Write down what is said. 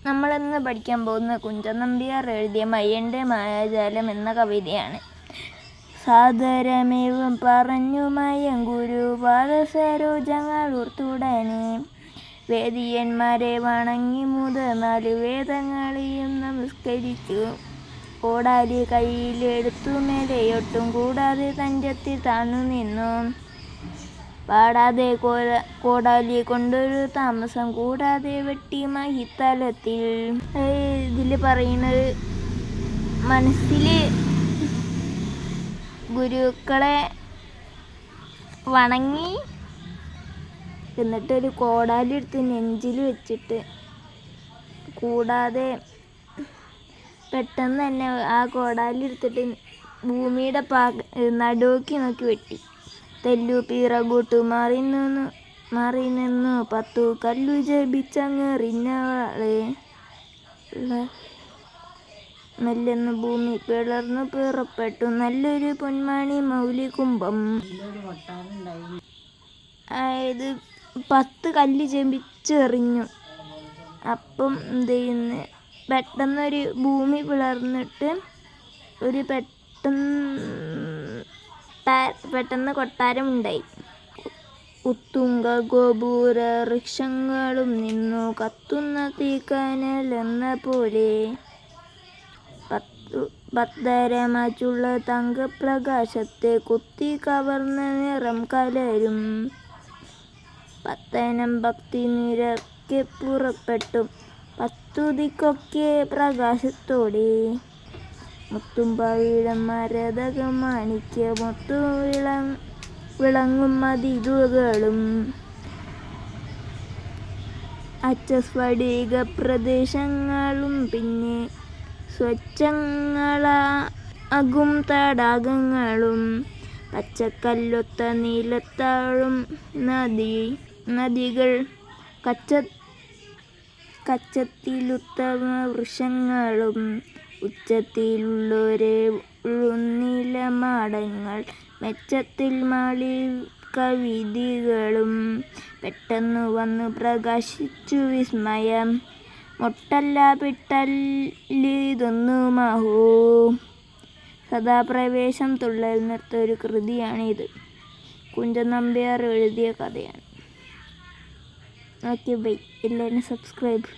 നമ്മളിന്ന് പഠിക്കാൻ പോകുന്ന കുഞ്ചൻ നമ്പ്യാർ എഴുതിയ മയ്യൻ്റെ മായാജാലം എന്ന കവിതയാണ്. സാദരമേവും പറഞ്ഞു മയ്യൻ ഗുരു പാദസരോജങ്ങളുടനെ വേദിയന്മാരെ വണങ്ങി മുതനാല് വേദങ്ങളെയും നമസ്കരിച്ചു. കോടാലി കയ്യിലെടുത്തു മേലെയൊട്ടും കൂടാതെ തഞ്ചത്തിൽ താണു നിന്നു. പാടാതെ കോടാലി കൊണ്ടൊരു താമസം കൂടാതെ വെട്ടി മഹിത്തലത്തിൽ. ഇതിൽ പറയുന്നത് മനസ്സിൽ ഗുരുക്കളെ വണങ്ങി എന്നിട്ടൊരു കോടാലി എടുത്ത് നെഞ്ചിൽ വെച്ചിട്ട് കൂടാതെ പെട്ടെന്ന് തന്നെ ആ കോടാലി എടുത്തിട്ട് ഭൂമിയുടെ നടുക്കി നോക്കി വെട്ടി. തെല്ലു പിറകോട്ടു മാറി നിന്നു 10 കല്ലു ജപിച്ചങ്ങെറിഞ്ഞവളെ. മെല്ലെന്ന് ഭൂമി പിളർന്നു പുറപ്പെട്ടു നല്ലൊരു പൊന്മണി മൗലി കുംഭം. അതായത് 10 കല്ല് ജപിച്ചെറിഞ്ഞു. അപ്പം എന്ത് ചെയ്യുന്നു, പെട്ടെന്നൊരു ഭൂമി പിളർന്നിട്ട് ഒരു പെട്ടെന്ന് കൊട്ടാരം ഉണ്ടായി. ഉത്തുംഗ ഗോപുര വൃക്ഷങ്ങളും നിന്നു കത്തുന്ന തീക്കനലെന്ന പോലെ. 10 മാച്ചുള്ള തങ്കപ്രകാശത്തെ കുത്തി കവർന്ന നിറം കലരും. 10 ഭക്തി നിരക്കെ പുറപ്പെട്ടു 10 ദിക്കൊക്കെ പ്രകാശത്തോടെ. മുത്തും പവിഴം മരതകം മാണിക്യ മുത്തു വിളങ്ങും മതിലുകളും അച്ചസ്ഫടിക പ്രദേശങ്ങളും പിന്നെ സ്വച്ഛങ്ങളാകും തടാകങ്ങളും പച്ചക്കല്ലൊത്ത നീലത്താഴും നദികൾ കച്ചത്തിലുത്തമ വൃക്ഷങ്ങളും ഉച്ചത്തിലുള്ളൊരേ നീലമാടങ്ങൾ മെച്ചത്തിൽ മാളികവീഥികളും. പെട്ടെന്നു വന്നു പ്രകാശിച്ചു വിസ്മയം മൊട്ടല്ല പിട്ടല്ലിതൊന്നുമാഹോ. സദാപ്രവേശം തുള്ളൽ നൃത്ത ഒരു കൃതിയാണിത്. കുഞ്ചൻ നമ്പ്യാർ എഴുതിയ കഥയാണ്. Okay bye. എല്ലാവരും സബ്സ്ക്രൈബ്.